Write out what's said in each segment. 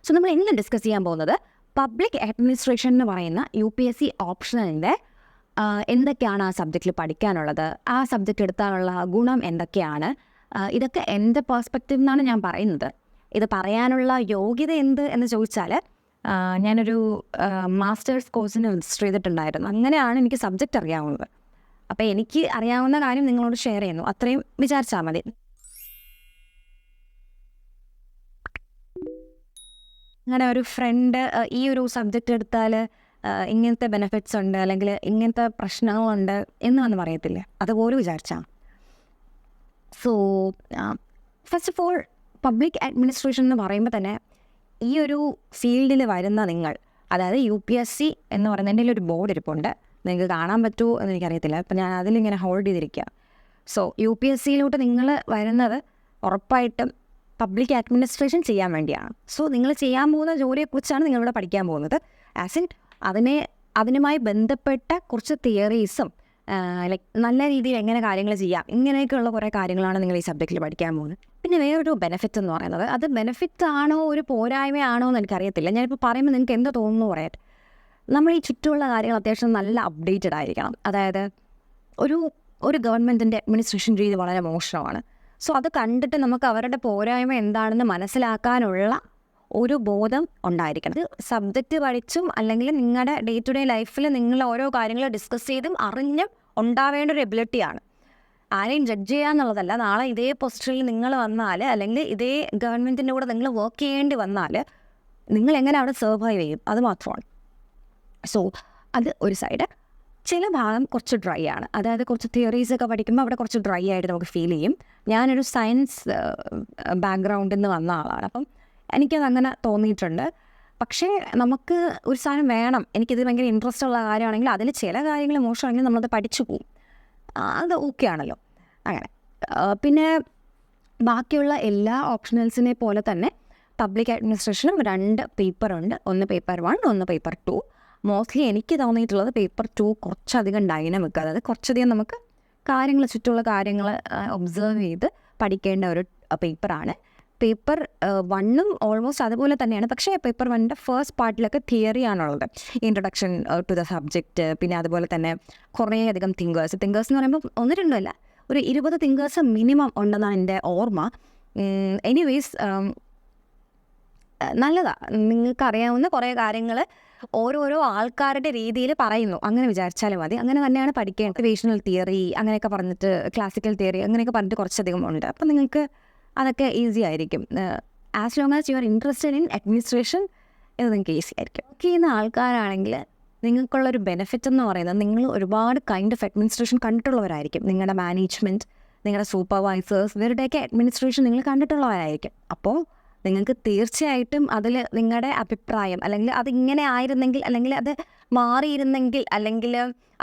So നമ്മൾ ഇന്ന് discuss ചെയ്യാൻ പോകുന്നത് പബ്ലിക് അഡ്മിനിസ്ട്രേഷൻ എന്ന് പറയുന്ന UPSC ഓപ്ഷണലിൻ്റെ എന്തൊക്കെയാണ് ആ സബ്ജക്റ്റിൽ പഠിക്കാനുള്ളത്, ആ സബ്ജക്റ്റ് എടുത്താലുള്ള ഗുണം എന്തൊക്കെയാണ്, ഇതൊക്കെ എൻ്റെ പേഴ്സ്പെക്റ്റീവ് എന്നാണ് ഞാൻ പറയുന്നത്. ഇത് പറയാനുള്ള യോഗ്യത എന്ത് എന്ന് ചോദിച്ചാൽ ഞാനൊരു മാസ്റ്റേഴ്സ് കോഴ്സിന് രജിസ്റ്റർ ചെയ്തിട്ടുണ്ടായിരുന്നു. അങ്ങനെയാണ് എനിക്ക് സബ്ജക്റ്റ് അറിയാവുന്നത്. അപ്പോൾ എനിക്ക് അറിയാവുന്ന കാര്യം നിങ്ങളോട് ഷെയർ ചെയ്യുന്നു, അത്രയും വിചാരിച്ചാൽ മതി. അങ്ങനെ ഒരു ഫ്രണ്ട് ഈ ഒരു സബ്ജക്റ്റ് എടുത്താൽ ഇങ്ങനത്തെ ബെനിഫിറ്റ്സ് ഉണ്ട് അല്ലെങ്കിൽ ഇങ്ങനത്തെ പ്രശ്നങ്ങളുണ്ട് എന്ന് വന്ന് പറയത്തില്ലേ, അതുപോലെ വിചാരിച്ചാൽ. So first of all public administration എന്ന് പറയുമ്പോൾ തന്നെ ഈ ഒരു ഫീൽഡിൽ വരുന്ന നിങ്ങൾ, അതായത് UPSC എന്ന് പറയുന്നതിൻ്റെ ഒരു ബോർഡ് ഇരിപ്പുണ്ട്, നിങ്ങൾക്ക് കാണാൻ പറ്റുമോ എന്ന് എനിക്കറിയത്തില്ല. അപ്പം ഞാൻ അതിലിങ്ങനെ ഹോൾഡ് ചെയ്തിരിക്കുക. സോ UPSCയിലോട്ട് നിങ്ങൾ വരുന്നത് ഉറപ്പായിട്ടും പബ്ലിക് അഡ്മിനിസ്ട്രേഷൻ ചെയ്യാൻ വേണ്ടിയാണ്. സോ നിങ്ങൾ ചെയ്യാൻ പോകുന്ന ജോലിയെക്കുറിച്ചാണ് നിങ്ങളിവിടെ പഠിക്കാൻ പോകുന്നത്. ആസ് ഇൻ അതിനുമായി ബന്ധപ്പെട്ട കുറച്ച് തിയറീസും ലൈക്ക് നല്ല രീതിയിൽ എങ്ങനെ കാര്യങ്ങൾ ചെയ്യാം, ഇങ്ങനെയൊക്കെയുള്ള കുറേ കാര്യങ്ങളാണ് നിങ്ങൾ ഈ സബ്ജക്റ്റിൽ പഠിക്കാൻ പോകുന്നത്. പിന്നെ വേറൊരു ബെനിഫിറ്റ് എന്ന് പറയുന്നത്, അത് ബെനിഫിറ്റ് ആണോ ഒരു പോരായ്മയാണോ എന്ന് എനിക്കറിയത്തില്ല. ഞാനിപ്പോൾ പറയുമ്പോൾ നിങ്ങൾക്ക് എന്താ തോന്നുന്നു പറയട്ടെ. നമ്മൾ ഈ ചുറ്റുമുള്ള കാര്യങ്ങൾ അത്യാവശ്യം നല്ല അപ്ഡേറ്റഡ് ആയിരിക്കണം. അതായത് ഒരു ഗവൺമെൻറ്റിൻ്റെ അഡ്മിനിസ്ട്രേഷൻ രീതി വളരെ മോശമാണ്. സോ അത് കണ്ടിട്ട് നമുക്ക് അവരുടെ പോരായ്മ എന്താണെന്ന് മനസ്സിലാക്കാനുള്ള ഒരു ബോധം ഉണ്ടായിരിക്കണം. ഇത് സബ്ജക്റ്റ് പഠിച്ചും അല്ലെങ്കിൽ നിങ്ങളുടെ ഡേ ടു ഡേ ലൈഫിൽ നിങ്ങൾ ഓരോ കാര്യങ്ങൾ ഡിസ്കസ് ചെയ്തും അറിഞ്ഞും ഉണ്ടാവേണ്ട ഒരു എബിലിറ്റിയാണ്. ആരെയും ജഡ്ജ് ചെയ്യാന്നുള്ളതല്ല. നാളെ ഇതേ പൊസിഷനിൽ നിങ്ങൾ വന്നാൽ അല്ലെങ്കിൽ ഇതേ ഗവൺമെൻറ്റിൻ്റെ കൂടെ നിങ്ങൾ വർക്ക് ചെയ്യേണ്ടി വന്നാൽ നിങ്ങൾ എങ്ങനെ അവിടെ സർവൈവ് ചെയ്യും, അത് മാത്രമാണ്. സോ അത് ഒരു സൈഡ്. ചില ഭാഗം കുറച്ച് ഡ്രൈ ആണ്. അതായത് കുറച്ച് തിയറീസൊക്കെ പഠിക്കുമ്പോൾ അവിടെ കുറച്ച് ഡ്രൈ ആയിട്ട് നമുക്ക് ഫീൽ ചെയ്യും. ഞാനൊരു സയൻസ് ബാക്ക്ഗ്രൗണ്ടിൽ നിന്ന് വന്ന ആളാണ്, അപ്പം എനിക്കത് അങ്ങനെ തോന്നിയിട്ടുണ്ട്. പക്ഷേ നമുക്ക് ഒരു സാധനം വേണം, എനിക്കിത് ഭയങ്കര ഇൻട്രസ്റ്റ് ഉള്ള കാര്യമാണെങ്കിൽ അതിൽ ചില കാര്യങ്ങൾ മോശമാണെങ്കിൽ നമ്മളത് പഠിച്ചു പോകും. അത് ഓക്കെ ആണല്ലോ. അങ്ങനെ പിന്നെ ബാക്കിയുള്ള എല്ലാ ഓപ്ഷണൽസിനെ പോലെ തന്നെ പബ്ലിക് അഡ്മിനിസ്ട്രേഷനും 2 പേപ്പറുണ്ട്. ഒന്ന് പേപ്പർ 1, ഒന്ന് പേപ്പർ 2. മോസ്റ്റ്ലി എനിക്ക് തോന്നിയിട്ടുള്ളത് പേപ്പർ 2 കുറച്ചധികം ഡൈനമിക്, അതായത് കുറച്ചധികം നമുക്ക് കാര്യങ്ങൾ, ചുറ്റുമുള്ള കാര്യങ്ങൾ ഒബ്സർവ് ചെയ്ത് പഠിക്കേണ്ട ഒരു പേപ്പറാണ്. പേപ്പർ 1ഉം ഓൾമോസ്റ്റ് അതുപോലെ തന്നെയാണ്. പക്ഷേ പേപ്പർ 1ൻ്റെ ഫസ്റ്റ് പാർട്ടിലൊക്കെ തിയറി ആണുള്ളത്, ഇൻട്രൊഡക്ഷൻ ടു ദ സബ്ജക്റ്റ്. പിന്നെ അതുപോലെ തന്നെ കുറേയധികം തിങ്കേഴ്സ് എന്ന് പറയുമ്പോൾ 1-2 അല്ല, ഒരു 20 തിങ്കേഴ്സ് മിനിമം ഉണ്ടെന്നാണ് എൻ്റെ ഓർമ്മ. എനിവേസ് നല്ലതാണ്. നിങ്ങൾക്കറിയാവുന്ന കുറേ കാര്യങ്ങൾ ഓരോരോ ആൾക്കാരുടെ രീതിയിൽ പറയുന്നു, അങ്ങനെ വിചാരിച്ചാലും മതി. അങ്ങനെ തന്നെയാണ് പഠിക്കേണ്ടത്. മോട്ടിവേഷണൽ തിയറി അങ്ങനെയൊക്കെ പറഞ്ഞിട്ട്, ക്ലാസിക്കൽ തിയറി അങ്ങനെയൊക്കെ പറഞ്ഞിട്ട് കുറച്ചധികം ഉണ്ട്. അപ്പം നിങ്ങൾക്ക് അതൊക്കെ ഈസി ആയിരിക്കും. As long as you are interested in administration, ഇത് നിങ്ങൾക്ക് ഈസി ആയിരിക്കും. വർക്ക് ചെയ്യുന്ന ആൾക്കാരാണെങ്കിൽ നിങ്ങൾക്കുള്ളൊരു ബെനിഫിറ്റ് എന്ന് പറയുന്നത്, നിങ്ങൾ ഒരുപാട് കൈൻഡ് ഓഫ് അഡ്മിനിസ്ട്രേഷൻ കണ്ടിട്ടുള്ളവരായിരിക്കും. നിങ്ങളുടെ മാനേജ്മെൻറ്റ്, നിങ്ങളുടെ സൂപ്പർവൈസേഴ്സ്, ഇവരുടെയൊക്കെ അഡ്മിനിസ്ട്രേഷൻ നിങ്ങൾ കണ്ടിട്ടുള്ളവരായിരിക്കും. അപ്പോൾ നിങ്ങൾക്ക് തീർച്ചയായിട്ടും അതിൽ നിങ്ങളുടെ അഭിപ്രായം, അല്ലെങ്കിൽ അതിങ്ങനെ ആയിരുന്നെങ്കിൽ, അല്ലെങ്കിൽ അത് മാറിയിരുന്നെങ്കിൽ, അല്ലെങ്കിൽ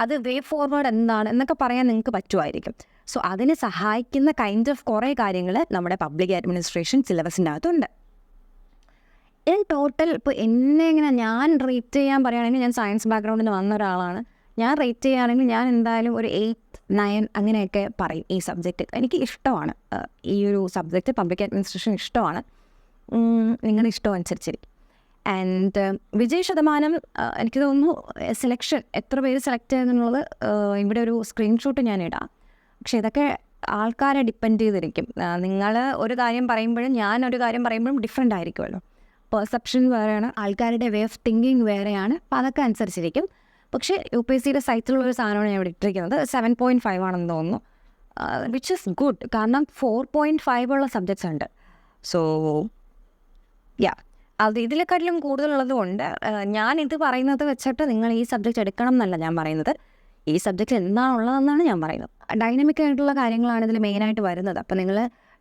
അത് വേ ഫോർവേഡ് എന്താണ് എന്നൊക്കെ പറയാൻ നിങ്ങൾക്ക് പറ്റുമായിരിക്കും. സോ അതിന് സഹായിക്കുന്ന കൈൻഡ് ഓഫ് കുറേ കാര്യങ്ങൾ നമ്മുടെ പബ്ലിക് അഡ്മിനിസ്ട്രേഷൻ സിലബസിൻ്റെ അകത്തുണ്ട്. ഇൻ ടോട്ടൽ ഇപ്പോൾ എന്നെ ഇങ്ങനെ ഞാൻ റേറ്റ് ചെയ്യാൻ പറയുകയാണെങ്കിൽ, ഞാൻ സയൻസ് ബാക്ക്ഗ്രൗണ്ടിൽ നിന്ന് വന്ന ഒരാളാണ്. ഞാൻ റേറ്റ് ചെയ്യുകയാണെങ്കിൽ ഞാൻ എന്തായാലും ഒരു 8, 9 അങ്ങനെയൊക്കെ പറയും. ഈ സബ്ജക്റ്റ് എനിക്ക് ഇഷ്ടമാണ്. ഈ ഒരു സബ്ജക്റ്റ് പബ്ലിക് അഡ്മിനിസ്ട്രേഷൻ ഇഷ്ടമാണ്. നിങ്ങളുടെ ഇഷ്ടം അനുസരിച്ചിരിക്കും. ആൻഡ് വിജയ ശതമാനം എനിക്ക് തോന്നുന്നു, സെലക്ഷൻ എത്ര പേര് സെലക്ട് ചെയ്യുന്നുള്ളത് ഇവിടെ ഒരു സ്ക്രീൻഷോട്ട് ഞാൻ ഇടാം. പക്ഷേ ഇതൊക്കെ ആൾക്കാരെ ഡിപ്പെൻഡ് ചെയ്തിരിക്കും. നിങ്ങൾ ഒരു കാര്യം പറയുമ്പോഴും ഞാനൊരു കാര്യം പറയുമ്പോഴും ഡിഫറെൻ്റ് ആയിരിക്കുമല്ലോ. പെർസെപ്ഷൻ വേറെയാണ്, ആൾക്കാരുടെ വേ ഓഫ് തിങ്കിങ് വേറെയാണ്. അപ്പോൾ അതൊക്കെ അനുസരിച്ചിരിക്കും. പക്ഷേ UPSCയുടെ സൈറ്റിലുള്ളൊരു സാധനമാണ് ഞാൻ ഇവിടെ ഇട്ടിരിക്കുന്നത്. 7.5 ആണെന്ന് തോന്നുന്നു, വിച്ച് ഇസ് ഗുഡ്. കാരണം 4.5 ഉള്ള സബ്ജക്ട്സ് ഉണ്ട്. സോ അത് ഇതിലെക്കാട്ടിലും കൂടുതലുള്ളത് കൊണ്ട് ഞാനിത് പറയുന്നത് വെച്ചിട്ട് നിങ്ങൾ ഈ സബ്ജക്റ്റ് എടുക്കണം എന്നല്ല ഞാൻ പറയുന്നത്. ഈ സബ്ജക്റ്റ് എന്താണുള്ളതെന്നാണ് ഞാൻ പറയുന്നത്. ഡൈനമിക് ആയിട്ടുള്ള കാര്യങ്ങളാണ് ഇതിൽ മെയിനായിട്ട് വരുന്നത്. അപ്പോൾ നിങ്ങൾ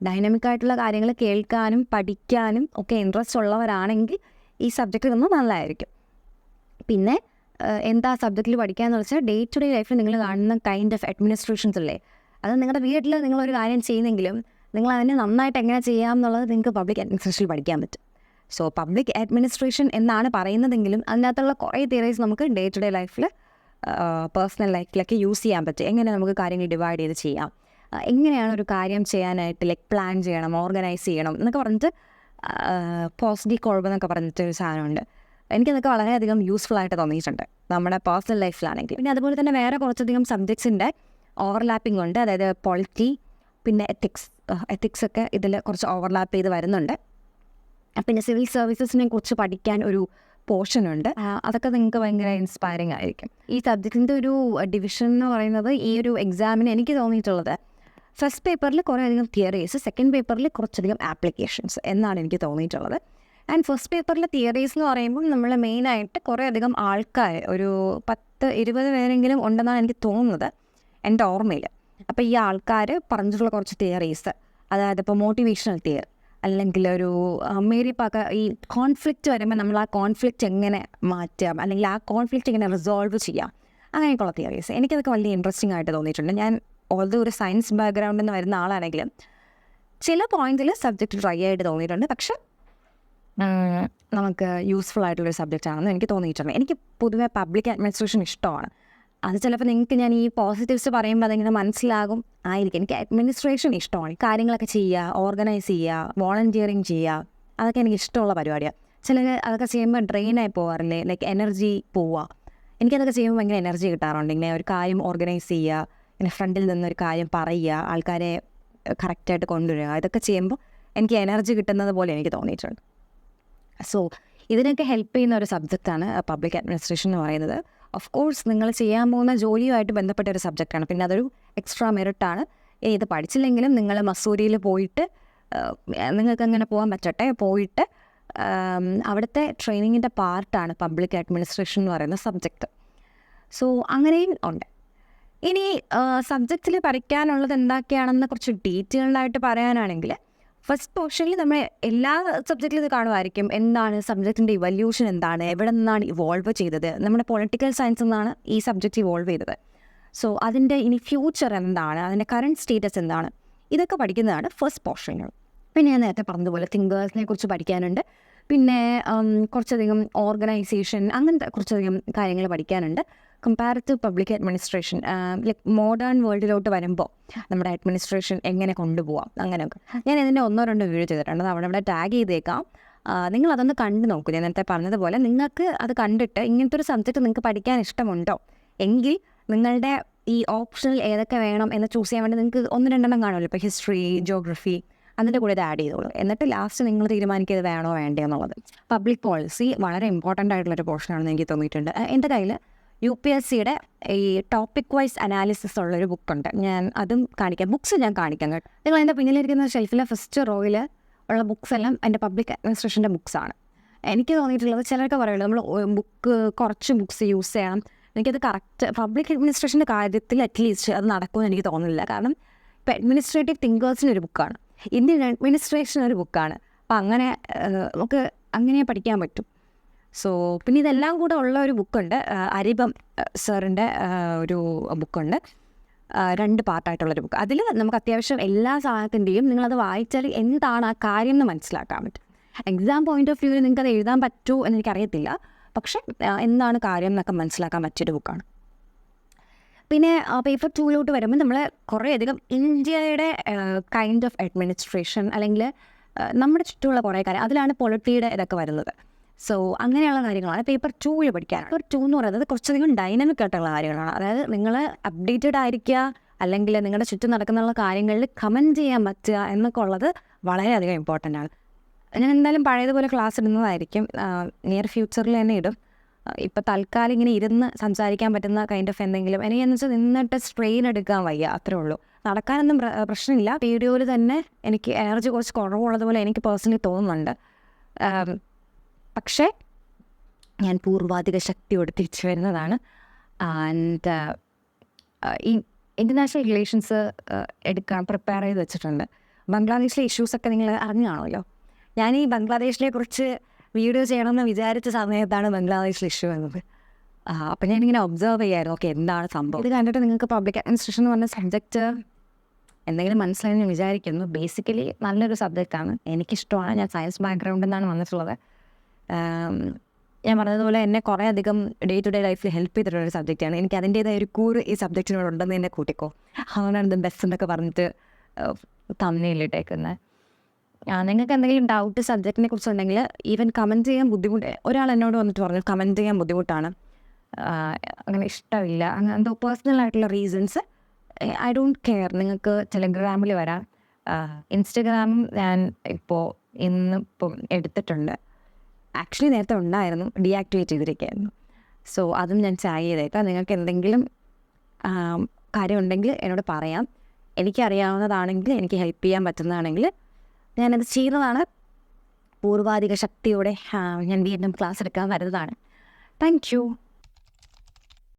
ഡൈനമിക് ആയിട്ടുള്ള കാര്യങ്ങൾ കേൾക്കാനും പഠിക്കാനും ഒക്കെ ഇൻട്രസ്റ്റ് ഉള്ളവരാണെങ്കിൽ ഈ സബ്ജക്റ്റ് ഒന്ന് നല്ലതായിരിക്കും. പിന്നെ എന്താ സബ്ജക്റ്റിൽ പഠിക്കാമെന്ന് വെച്ചാൽ, ഡേ ടു ഡേ ലൈഫിൽ നിങ്ങൾ കാണുന്ന കൈൻഡ് ഓഫ് അഡ്മിനിസ്ട്രേഷൻസ് അല്ലേ, അത് നിങ്ങളുടെ വീട്ടിൽ നിങ്ങളൊരു കാര്യം ചെയ്യുന്നെങ്കിലും നിങ്ങൾ അതിനെ നന്നായിട്ട് എങ്ങനെ ചെയ്യാം എന്നുള്ളത് നിങ്ങൾക്ക് പബ്ലിക് അഡ്മിനിസ്ട്രേഷനിൽ പഠിക്കാൻ പറ്റും. സോ പബ്ലിക് അഡ്മിനിസ്ട്രേഷൻ എന്നാണ് പറയുന്നതെങ്കിലും അതിനകത്തുള്ള കുറേ തിയറീസ് നമുക്ക് ഡേ ടു ഡേ ലൈഫിൽ, പേഴ്സണൽ ലൈഫിലൊക്കെ യൂസ് ചെയ്യാൻ പറ്റും. എങ്ങനെ നമുക്ക് കാര്യങ്ങൾ ഡിവൈഡ് ചെയ്ത് ചെയ്യാം, എങ്ങനെയാണ് ഒരു കാര്യം ചെയ്യാനായിട്ട് ലൈക്ക് പ്ലാൻ ചെയ്യണം, ഓർഗനൈസ് ചെയ്യണം എന്നൊക്കെ പറഞ്ഞിട്ട് പോസിറ്റീവ് കോൾബ് എന്നൊക്കെ പറഞ്ഞിട്ടൊരു സാധനമുണ്ട്. എനിക്കതൊക്കെ വളരെയധികം യൂസ്ഫുൾ ആയിട്ട് തോന്നിയിട്ടുണ്ട് നമ്മുടെ പേഴ്സണൽ ലൈഫിലാണെങ്കിൽ. പിന്നെ അതുപോലെ തന്നെ വേറെ കുറച്ചധികം സബ്ജക്ട്സിൻ്റെ ഓവർലാപ്പിംഗ് ഉണ്ട്. അതായത് പൊളിറ്റി, പിന്നെ എത്തിക്സ് ഒക്കെ ഇതിൽ കുറച്ച് ഓവർലാപ്പ് ചെയ്ത് വരുന്നുണ്ട്. പിന്നെ സിവിൽ സർവീസസിനെ കുറിച്ച് പഠിക്കാൻ ഒരു പോർഷനുണ്ട്. അതൊക്കെ നിങ്ങൾക്ക് ഭയങ്കര ഇൻസ്പയറിങ് ആയിരിക്കും. ഈ സബ്ജക്റ്റിൻ്റെ ഒരു ഡിവിഷൻ എന്ന് പറയുന്നത് ഈ ഒരു എക്സാമിന് എനിക്ക് തോന്നിയിട്ടുള്ളത് ഫസ്റ്റ് പേപ്പറിൽ കുറേ അധികം തിയറീസ്, സെക്കൻഡ് പേപ്പറിൽ കുറച്ചധികം ആപ്ലിക്കേഷൻസ് എന്നാണ് എനിക്ക് തോന്നിയിട്ടുള്ളത്. ആൻഡ് ഫസ്റ്റ് പേപ്പറിലെ തിയറീസ് എന്ന് പറയുമ്പോൾ നമ്മൾ മെയിനായിട്ട് കുറേ അധികം ആൾക്കാർ, ഒരു 10-20 പേരെങ്കിലും ഉണ്ടെന്നാണ് എനിക്ക് തോന്നുന്നത് എൻ്റെ ഓർമ്മയിൽ. അപ്പോൾ ഈ ആൾക്കാർ പറഞ്ഞിട്ടുള്ള കുറച്ച് തിയറീസ്, അതായത് ഇപ്പോൾ മോട്ടിവേഷണൽ തിയറി, അല്ലെങ്കിൽ ഒരു മേരി പാക്ക ഈ കോൺഫ്ലിക്റ്റ് വരുമ്പോൾ നമ്മൾ ആ കോൺഫ്ലിക്റ്റ് എങ്ങനെ മാറ്റാം, അല്ലെങ്കിൽ ആ കോൺഫ്ലിക്റ്റ് എങ്ങനെ റിസോൾവ് ചെയ്യാം, അങ്ങനെയൊക്കെയുള്ള തിയറീസ് എനിക്കതൊക്കെ വലിയ ഇൻട്രസ്റ്റിംഗ് ആയിട്ട് തോന്നിയിട്ടുണ്ട്. ഞാൻ ഓൾദോ ഒരു സയൻസ് ബാക്ക്ഗ്രൗണ്ടിൽ നിന്ന് വരുന്ന ആളാണെങ്കിലും ചില പോയിന്റിൽ സബ്ജക്റ്റ് ട്രൈ ആയിട്ട് തോന്നിയിട്ടുണ്ട്. പക്ഷെ നമുക്ക് യൂസ്ഫുൾ ആയിട്ടുള്ളൊരു സബ്ജക്റ്റ് ആണെന്ന് എനിക്ക് തോന്നിയിട്ടുണ്ട്. എനിക്ക് പൊതുവെ പബ്ലിക് അഡ്മിനിസ്ട്രേഷൻ ഇഷ്ടമാണ്. അത് ചിലപ്പോൾ നിങ്ങൾക്ക് ഞാൻ ഈ പോസിറ്റീവ്സ് പറയുമ്പോൾ അതിങ്ങനെ മനസ്സിലാകും ആയിരിക്കും. എനിക്ക് അഡ്മിനിസ്ട്രേഷൻ ഇഷ്ടമാണ്. കാര്യങ്ങളൊക്കെ ചെയ്യുക, ഓർഗനൈസ് ചെയ്യുക, വോളണ്ടിയറിങ് ചെയ്യുക, അതൊക്കെ എനിക്ക് ഇഷ്ടമുള്ള പരിപാടിയാണ്. ചിലർ അതൊക്കെ ചെയ്യുമ്പോൾ ഡ്രെയിനായി പോകാറില്ലേ, ലൈക്ക് എനർജി പോവുക. എനിക്കതൊക്കെ ചെയ്യുമ്പോൾ ഭയങ്കര എനർജി കിട്ടാറുണ്ട്. ഇങ്ങനെ ഒരു കാര്യം ഓർഗനൈസ് ചെയ്യുക, ഇങ്ങനെ ഫ്രണ്ടിൽ നിന്നൊരു കാര്യം പറയുക, ആൾക്കാരെ കറക്റ്റായിട്ട് കൊണ്ടുവരിക, ഇതൊക്കെ ചെയ്യുമ്പോൾ എനിക്ക് എനർജി കിട്ടുന്നത് പോലെ എനിക്ക് തോന്നിയിട്ടുണ്ട്. സോ ഇതിനൊക്കെ ഹെൽപ്പ് ചെയ്യുന്ന ഒരു സബ്ജക്റ്റാണ് പബ്ലിക് അഡ്മിനിസ്ട്രേഷൻ എന്ന് പറയുന്നത്. ഓഫ് കോഴ്സ് നിങ്ങൾ ചെയ്യാൻ പോകുന്ന ജോലിയുമായിട്ട് ബന്ധപ്പെട്ട ഒരു സബ്ജക്റ്റാണ്. പിന്നെ അതൊരു എക്സ്ട്രാ മെറിറ്റാണ്. ഇത് പഠിച്ചില്ലെങ്കിലും നിങ്ങൾ മസൂരിയിൽ പോയിട്ട് നിങ്ങൾക്ക് അങ്ങനെ പോകാൻ പറ്റട്ടെ, പോയിട്ട് അവിടുത്തെ ട്രെയിനിങ്ങിൻ്റെ പാർട്ടാണ് പബ്ലിക് അഡ്മിനിസ്ട്രേഷൻ എന്ന് പറയുന്ന സബ്ജക്റ്റ്. സോ അങ്ങനെയും ഉണ്ട്. ഇനി സബ്ജക്റ്റിൽ പഠിക്കാനുള്ളത് എന്തൊക്കെയാണെന്ന് കുറച്ച് ഡീറ്റെയിൽഡായിട്ട് പറയാനാണെങ്കിൽ, ഫസ്റ്റ് പോർഷനിൽ നമ്മൾ എല്ലാ സബ്ജക്റ്റിലും ഇത് കാണുമായിരിക്കും. എന്താണ് സബ്ജക്റ്റിൻ്റെ ഇവല്യൂഷൻ, എന്താണ്, എവിടെ നിന്നാണ് ഇവോൾവ് ചെയ്തത്. നമ്മുടെ പൊളിറ്റിക്കൽ സയൻസിൽ നിന്നാണ് ഈ സബ്ജക്റ്റ് ഇവോൾവ് ചെയ്തത്. സോ അതിൻ്റെ ഇനി ഫ്യൂച്ചർ എന്താണ്, അതിൻ്റെ കറണ്ട് സ്റ്റേറ്റസ് എന്താണ്, ഇതൊക്കെ പഠിക്കുന്നതാണ് ഫസ്റ്റ് പോർഷനിൽ. പിന്നെ ഞാൻ നേരത്തെ പറഞ്ഞതുപോലെ തിങ്കേഴ്സിനെ കുറിച്ച് പഠിക്കാനുണ്ട്. പിന്നെ കുറച്ചധികം ഓർഗനൈസേഷൻ, അങ്ങനത്തെ കുറച്ചധികം കാര്യങ്ങൾ പഠിക്കാനുണ്ട്. Comparative public administration, like modern വേൾഡിലോട്ട് വരുമ്പോൾ നമ്മുടെ അഡ്മിനിസ്ട്രേഷൻ എങ്ങനെ കൊണ്ടുപോകാം, അങ്ങനെയൊക്കെ ഞാൻ ഇതിൻ്റെ 1-2 വീഡിയോ ചെയ്തിട്ടുണ്ട്. അവിടെ ടാഗ് ചെയ്തേക്കാം. നിങ്ങളതൊന്ന് കണ്ടു നോക്കൂ. ഞാൻ നേരത്തെ പറഞ്ഞതുപോലെ നിങ്ങൾക്ക് അത് കണ്ടിട്ട് ഇങ്ങനത്തെ ഒരു സബ്ജക്റ്റ് നിങ്ങൾക്ക് പഠിക്കാൻ ഇഷ്ടമുണ്ടോ എങ്കിൽ നിങ്ങളുടെ ഈ ഓപ്ഷനിൽ ഏതൊക്കെ വേണം എന്ന് ചൂസ് ചെയ്യാൻ വേണ്ടി നിങ്ങൾക്ക് 1-2 കാണുമല്ലോ. ഇപ്പോൾ ഹിസ്റ്ററി, ജോഗ്രഫി, അതിൻ്റെ കൂടെ ഇത് ആഡ് ചെയ്തോളൂ. എന്നിട്ട് ലാസ്റ്റ് നിങ്ങൾ തീരുമാനിക്കുക ഇത് വേണോ വേണ്ടയോ എന്നുള്ളത്. പബ്ലിക് പോളിസി വളരെ ഇമ്പോർട്ടൻ്റ് ആയിട്ടുള്ളൊരു പോർഷനാണെന്ന് എനിക്ക് തോന്നിയിട്ടുണ്ട്. എൻ്റെ കയ്യിൽ UPSCയുടെ ഈ ടോപ്പിക് വൈസ് അനാലിസിസ് ഉള്ളൊരു ബുക്കുണ്ട്. ഞാൻ അതും കാണിക്കാം, ബുക്സ് ഞാൻ കാണിക്കാം കേട്ടോ. നിങ്ങൾ എൻ്റെ പിന്നിലിരിക്കുന്ന ഷെൽഫിലെ ഫസ്റ്റ് റോയിൽ ഉള്ള ബുക്സ് എല്ലാം എൻ്റെ പബ്ലിക് അഡ്മിനിസ്ട്രേഷൻ്റെ ബുക്സാണ്. എനിക്ക് തോന്നിയിട്ടുള്ളത്, ചിലർക്ക് പറയുള്ളൂ നമ്മൾ കുറച്ച് ബുക്സ് യൂസ് ചെയ്യണം. എനിക്കത് കറക്റ്റ് പബ്ലിക് അഡ്മിനിസ്ട്രേഷൻ്റെ കാര്യത്തിൽ അറ്റ്ലീസ്റ്റ് അത് നടക്കുമെന്ന് എനിക്ക് തോന്നുന്നില്ല. കാരണം ഇപ്പോൾ അഡ്മിനിസ്ട്രേറ്റീവ് തിങ്കേഴ്സിനൊരു ബുക്കാണ്, ഇന്ത്യൻ അഡ്മിനിസ്ട്രേഷൻ ഒരു ബുക്കാണ്. അപ്പോൾ അങ്ങനെ നമുക്ക് അങ്ങനെ പഠിക്കാൻ പറ്റും. സോ പിന്നെ ഇതെല്ലാം കൂടെ ഉള്ള ഒരു ബുക്കുണ്ട്, അരിബം സാറിൻ്റെ ഒരു ബുക്കുണ്ട്, 2 പാർട്ടായിട്ടുള്ളൊരു ബുക്ക്. അതിൽ നമുക്ക് അത്യാവശ്യം എല്ലാ സാധനത്തിൻ്റെയും നിങ്ങളത് വായിച്ചാൽ എന്താണ് ആ കാര്യം എന്ന് മനസ്സിലാക്കാൻ പറ്റും. എക്സാം പോയിൻ്റ് ഓഫ് വ്യൂവിൽ നിങ്ങൾക്കത് എഴുതാൻ പറ്റുമോ എന്ന് എനിക്കറിയത്തില്ല, പക്ഷേ എന്താണ് കാര്യം എന്നൊക്കെ മനസ്സിലാക്കാൻ പറ്റിയൊരു ബുക്കാണ്. പിന്നെ പേപ്പർ 2 വരുമ്പോൾ നമ്മൾ കുറേയധികം ഇന്ത്യയുടെ കൈൻഡ് ഓഫ് അഡ്മിനിസ്ട്രേഷൻ, അല്ലെങ്കിൽ നമ്മുടെ ചുറ്റുമുള്ള കുറേ കാര്യം, അതിലാണ് പൊളിറ്റിയുടെ ഇതൊക്കെ വരുന്നത്. സോ അങ്ങനെയുള്ള കാര്യങ്ങളാണ് പേപ്പർ 2 പഠിക്കാനാണ്. പേപ്പർ 2 എന്ന് പറയുന്നത് കുറച്ചധികം ഡൈനാമിക് ആയിട്ടുള്ള കാര്യങ്ങളാണ്. അതായത് നിങ്ങൾ അപ്ഡേറ്റഡ് ആയിരിക്കുക, അല്ലെങ്കിൽ നിങ്ങളുടെ ചുറ്റും നടക്കുന്ന കാര്യങ്ങളിൽ കമൻറ്റ് ചെയ്യാൻ പറ്റുക എന്നൊക്കെ ഉള്ളത് വളരെയധികം ഇമ്പോർട്ടൻ്റ് ആണ്. ഞാൻ എന്തായാലും പഴയതുപോലെ ക്ലാസ് ഇടുന്നതായിരിക്കും, നിയർ ഫ്യൂച്ചറിൽ തന്നെ ഇടും. ഇപ്പോൾ തൽക്കാലം ഇങ്ങനെ ഇരുന്ന് സംസാരിക്കാൻ പറ്റുന്ന കൈൻഡ് ഓഫ് എന്തെങ്കിലും, എനിക്കെന്ന് വെച്ചാൽ നിന്നിട്ട് സ്ട്രെയിൻ എടുക്കാൻ വയ്യ, അത്രേ ഉള്ളൂ. നടക്കാനൊന്നും പ്രശ്നമില്ല. വീഡിയോയിൽ തന്നെ എനിക്ക് എനർജി കുറച്ച് കുറവുള്ളതുപോലെ എനിക്ക് പേഴ്സണലി തോന്നുന്നുണ്ട്. പക്ഷേ ഞാൻ പൂർവാധിക ശക്തിയോടെ തിരിച്ചു വരുന്നതാണ്. ആൻഡ് ഈ ഇൻ്റർനാഷണൽ റിലേഷൻസ് പ്രിപ്പയർ ചെയ്ത് വെച്ചിട്ടുണ്ട്. ബംഗ്ലാദേശിലെ ഇഷ്യൂസൊക്കെ നിങ്ങൾ അറിഞ്ഞു കാണുമല്ലോ. ഞാൻ ഈ ബംഗ്ലാദേശിനെ കുറിച്ച് വീഡിയോ ചെയ്യണമെന്ന് വിചാരിച്ച സമയത്താണ് ബംഗ്ലാദേശിലെ ഇഷ്യൂ എന്നത്. അപ്പം ഞാനിങ്ങനെ ഒബ്സർവ് ചെയ്യായിരുന്നു, ഓക്കെ എന്താണ് സംഭവം. ഇത് കണ്ടിട്ട് നിങ്ങൾക്ക് പബ്ലിക് അഡ്മിനിസ്ട്രേഷൻ എന്ന് പറഞ്ഞ സബ്ജക്റ്റ് എന്തെങ്കിലും മനസ്സിലായെന്ന് ഞാൻ വിചാരിക്കുന്നു. ബേസിക്കലി നല്ലൊരു സബ്ജക്റ്റാണ്, എനിക്കിഷ്ടമാണ്. ഞാൻ സയൻസ് ബാക്ക്ഗ്രൗണ്ടിൽ നിന്നാണ് വന്നിട്ടുള്ളത്. ഞാൻ പറഞ്ഞതുപോലെ എന്നെ കുറേ അധികം ഡേ ടു ഡേ ലൈഫിൽ ഹെൽപ്പ് ചെയ്തിട്ടുള്ളൊരു സബ്ജക്റ്റാണ്. എനിക്ക് അതിൻ്റേതായ ഒരു കൂറ് ഈ സബ്ജക്റ്റിനോടുണ്ടെന്ന് തന്നെ കൂട്ടിക്കോ. അതുകൊണ്ടാണ് ഇത് ബെസ്റ്റ് എന്നൊക്കെ പറഞ്ഞിട്ട് തമ്മിലിട്ടേക്കുന്നത്. നിങ്ങൾക്ക് എന്തെങ്കിലും ഡൗട്ട് സബ്ജക്റ്റിനെ കുറിച്ചുണ്ടെങ്കിൽ ഈവൻ കമൻറ്റ് ചെയ്യാൻ ഒരാൾ എന്നോട് വന്നിട്ട് പറഞ്ഞു കമൻറ്റ് ചെയ്യാൻ ബുദ്ധിമുട്ടാണ്, അങ്ങനെ ഇഷ്ടമില്ല, അങ്ങനെ എന്തോ പേഴ്സണലായിട്ടുള്ള റീസൺസ്. I don't care. നിങ്ങൾക്ക് ടെലഗ്രാമിൽ വരാം. ഇൻസ്റ്റഗ്രാമും ഞാൻ ഇന്നിപ്പം എടുത്തിട്ടുണ്ട്. ആക്ച്വലി നേരത്തെ ഉണ്ടായിരുന്നു, ഡീആക്ടിവേറ്റ് ചെയ്തിരിക്കുകയായിരുന്നു. സോ അതും ഞാൻ ചായ ചെയ്തേക്കാം. നിങ്ങൾക്ക് എന്തെങ്കിലും കാര്യമുണ്ടെങ്കിൽ എന്നോട് പറയാം. എനിക്കറിയാവുന്നതാണെങ്കിൽ, എനിക്ക് ഹെൽപ്പ് ചെയ്യാൻ പറ്റുന്നതാണെങ്കിൽ ഞാനത് ചെയ്യുന്നതാണ്. പൂർവാധിക ശക്തിയോടെ ഞാൻ വീണ്ടും ക്ലാസ് എടുക്കാൻ വരുന്നതാണ്. Thank you.